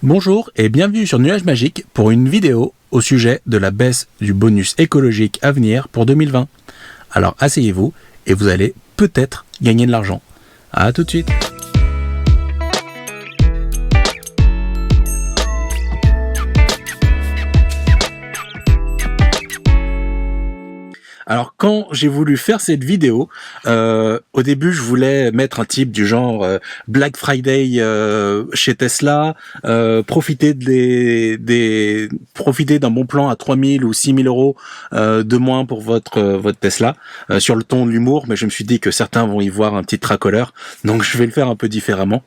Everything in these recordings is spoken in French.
Bonjour et bienvenue sur Nuage Magique pour une vidéo au sujet de la baisse du bonus écologique à venir pour 2020. Alors asseyez-vous et vous allez peut-être gagner de l'argent. À tout de suite. Alors quand j'ai voulu faire cette vidéo, au début je voulais mettre un type du genre Black Friday chez Tesla, profiter d'un bon plan à 3000 ou 6000 euros de moins pour votre Tesla, sur le ton de l'humour, mais je me suis dit que certains vont y voir un petit tracoleur, donc je vais le faire un peu différemment.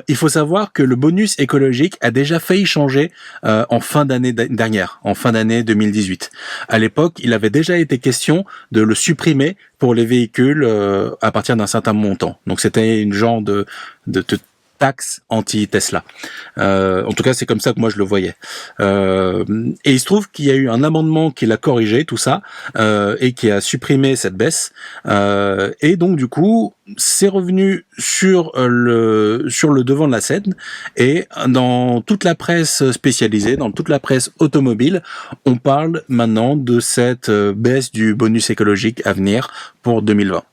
Il faut savoir que le bonus écologique a déjà failli changer en fin d'année dernière, en fin d'année 2018. À l'époque, il avait déjà été question de le supprimer pour les véhicules à partir d'un certain montant. Donc c'était une genre de taxe anti-Tesla. En tout cas, c'est comme ça que moi je le voyais. Et il se trouve qu'il y a eu un amendement qui l'a corrigé, tout ça, et qui a supprimé cette baisse. Et donc du coup, c'est revenu sur le devant de la scène, et dans toute la presse spécialisée, dans toute la presse automobile, on parle maintenant de cette baisse du bonus écologique à venir pour 2020.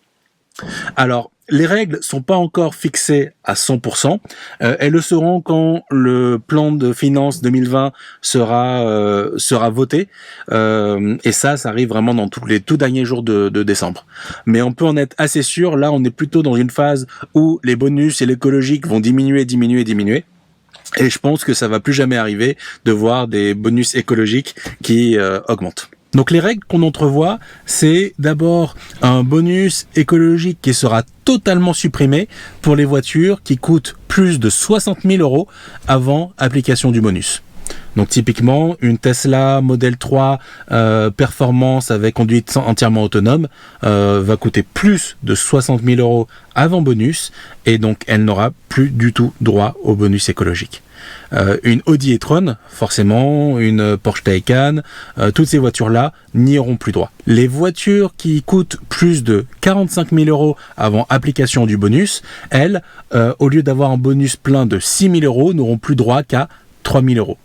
Alors, les règles sont pas encore fixées à 100%. Elles le seront quand le plan de finances 2020 sera voté. Et ça arrive vraiment dans tous les tout derniers jours de décembre. Mais on peut en être assez sûr. Là, on est plutôt dans une phase où les bonus et l'écologique vont diminuer. Et je pense que ça va plus jamais arriver de voir des bonus écologiques qui augmentent. Donc les règles qu'on entrevoit, c'est d'abord un bonus écologique qui sera totalement supprimé pour les voitures qui coûtent plus de 60 000 euros avant application du bonus. Donc typiquement, une Tesla Model 3 performance avec conduite entièrement autonome va coûter plus de 60 000 euros avant bonus, et donc elle n'aura plus du tout droit au bonus écologique. Une Audi e-tron, forcément, une Porsche Taycan, toutes ces voitures-là n'y auront plus droit. Les voitures qui coûtent plus de 45 000 euros avant application du bonus, elles, au lieu d'avoir un bonus plein de 6 000 euros, n'auront plus droit qu'à 3 000 euros.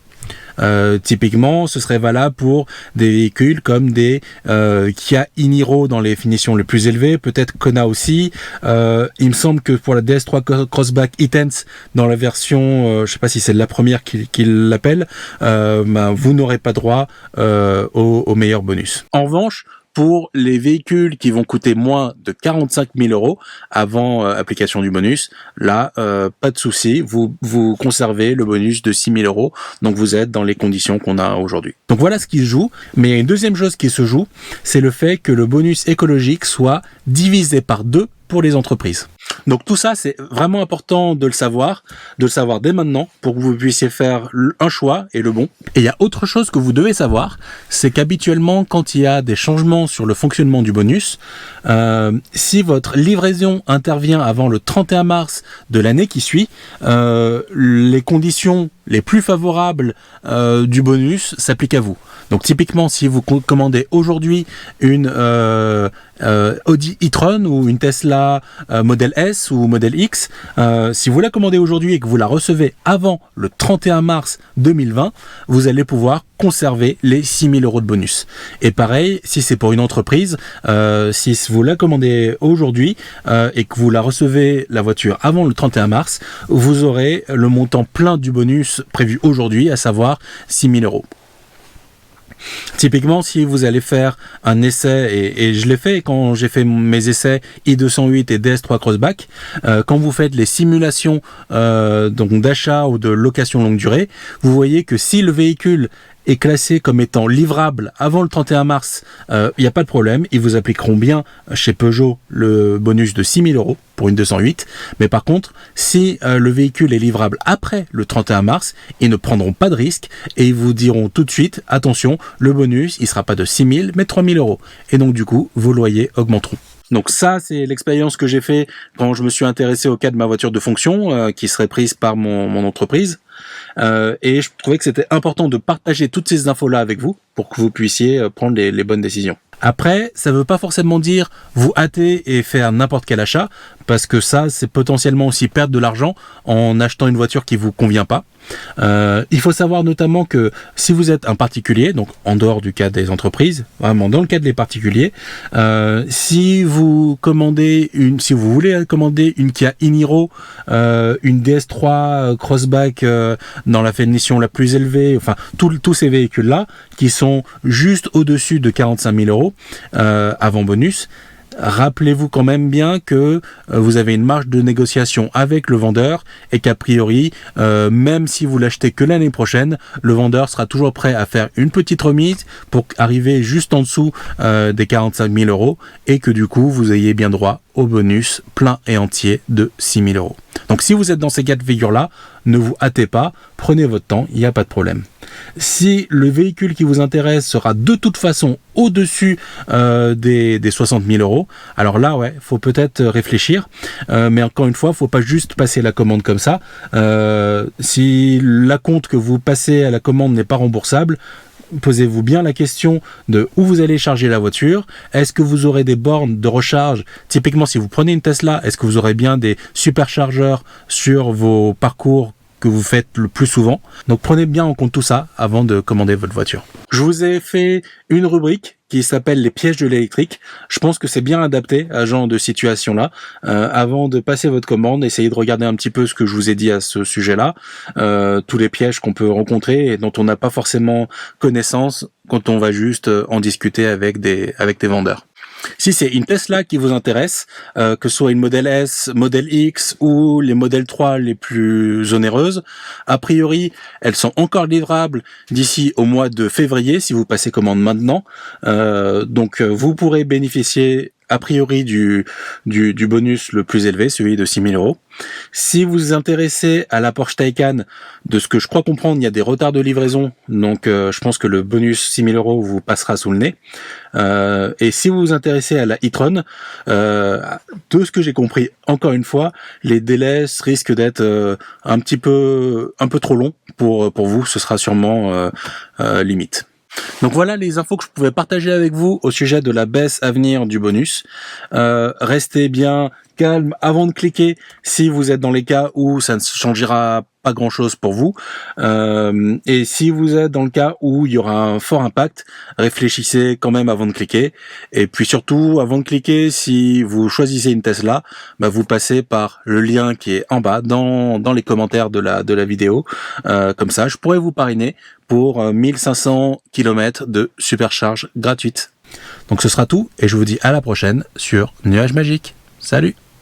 Typiquement, ce serait valable pour des véhicules comme des Kia e-Niro dans les finitions les plus élevées, peut-être Kona aussi. Il me semble que pour la DS3 Crossback e-Tense dans la version, je sais pas si c'est la première qu'il l'appelle, vous n'aurez pas droit au meilleur bonus. En revanche, pour les véhicules qui vont coûter moins de 45 000 euros avant application du bonus, là, pas de souci, vous conservez le bonus de 6 000 euros, donc vous êtes dans les conditions qu'on a aujourd'hui. Donc voilà ce qui se joue, mais il y a une deuxième chose qui se joue, c'est le fait que le bonus écologique soit divisé par 2 pour les entreprises. Donc tout ça, c'est vraiment important de le savoir dès maintenant pour que vous puissiez faire un choix et le bon. Et il y a autre chose que vous devez savoir, c'est qu'habituellement, quand il y a des changements sur le fonctionnement du bonus, si votre livraison intervient avant le 31 mars de l'année qui suit, les conditions les plus favorables du bonus s'appliquent à vous. Donc typiquement, si vous commandez aujourd'hui une Audi e-tron ou une Tesla Model S ou Model X, si vous la commandez aujourd'hui et que vous la recevez avant le 31 mars 2020, vous allez pouvoir conserver les 6 000 euros de bonus. Et pareil, si c'est pour une entreprise, si vous la commandez aujourd'hui et que vous la recevez la voiture avant le 31 mars, vous aurez le montant plein du bonus prévu aujourd'hui, à savoir 6 000 euros. Typiquement, si vous allez faire un essai, et je l'ai fait quand j'ai fait mes essais i208 et DS3 Crossback, quand vous faites les simulations donc d'achat ou de location longue durée, vous voyez que si le véhicule est classé comme étant livrable avant le 31 mars, il n'y a pas de problème, ils vous appliqueront bien chez Peugeot le bonus de 6 000 euros pour une 208, mais par contre, si le véhicule est livrable après le 31 mars, ils ne prendront pas de risque et ils vous diront tout de suite, attention, le bonus, il ne sera pas de 6 000, mais 3 000 euros. Et donc du coup, vos loyers augmenteront. Donc ça, c'est l'expérience que j'ai fait quand je me suis intéressé au cas de ma voiture de fonction qui serait prise par mon entreprise. Et je trouvais que c'était important de partager toutes ces infos-là avec vous pour que vous puissiez prendre les bonnes décisions. Après, ça ne veut pas forcément dire vous hâter et faire n'importe quel achat, parce que ça, c'est potentiellement aussi perdre de l'argent en achetant une voiture qui vous convient pas. Il faut savoir notamment que si vous êtes un particulier, donc en dehors du cas des entreprises, vraiment dans le cas des particuliers, si vous voulez commander une Kia e-Niro, une DS3 Crossback dans la finition la plus élevée, enfin tous ces véhicules-là qui sont juste au-dessus de 45 000 euros avant bonus, rappelez-vous quand même bien que vous avez une marge de négociation avec le vendeur et qu'a priori, même si vous l'achetez que l'année prochaine, le vendeur sera toujours prêt à faire une petite remise pour arriver juste en dessous des 45 000 euros et que du coup, vous ayez bien droit au bonus plein et entier de 6 000 euros. Donc si vous êtes dans ces cas de figure-là, ne vous hâtez pas, prenez votre temps, il n'y a pas de problème. Si le véhicule qui vous intéresse sera de toute façon au-dessus des 60 000 euros, alors là, ouais, faut peut-être réfléchir, mais encore une fois, faut pas juste passer la commande comme ça. Si l'acompte que vous passez à la commande n'est pas remboursable, posez-vous bien la question de où vous allez charger la voiture. Est-ce que vous aurez des bornes de recharge? Typiquement, si vous prenez une Tesla, est-ce que vous aurez bien des superchargeurs sur vos parcours que vous faites le plus souvent? Donc prenez bien en compte tout ça avant de commander votre voiture. Je vous ai fait une rubrique qui s'appelle les pièges de l'électrique. Je pense que c'est bien adapté à ce genre de situation-là. Avant de passer votre commande, essayez de regarder un petit peu ce que je vous ai dit à ce sujet-là, tous les pièges qu'on peut rencontrer et dont on n'a pas forcément connaissance quand on va juste en discuter avec des vendeurs. Si c'est une Tesla qui vous intéresse, que ce soit une Model S, Model X ou les Model 3 les plus onéreuses, a priori, elles sont encore livrables d'ici au mois de février si vous passez commande maintenant. Donc vous pourrez bénéficier a priori du bonus le plus élevé, celui de 6 000 euros. Si vous vous intéressez à la Porsche Taycan, de ce que je crois comprendre, il y a des retards de livraison, donc je pense que le bonus 6 000 euros vous passera sous le nez. Et si vous vous intéressez à la e-tron, de ce que j'ai compris, encore une fois, les délais risquent d'être un peu trop longs pour vous, ce sera sûrement limite. Donc voilà les infos que je pouvais partager avec vous au sujet de la baisse à venir du bonus. Restez bien calme avant de cliquer si vous êtes dans les cas où ça ne changera pas grand chose pour vous. Et si vous êtes dans le cas où il y aura un fort impact, réfléchissez quand même avant de cliquer. Et puis surtout, avant de cliquer, si vous choisissez une Tesla, vous passez par le lien qui est en bas dans les commentaires de la vidéo. Comme ça, je pourrais vous parrainer pour 1500 km de supercharge gratuite. Donc ce sera tout et je vous dis à la prochaine sur Nuage Magique. Salut!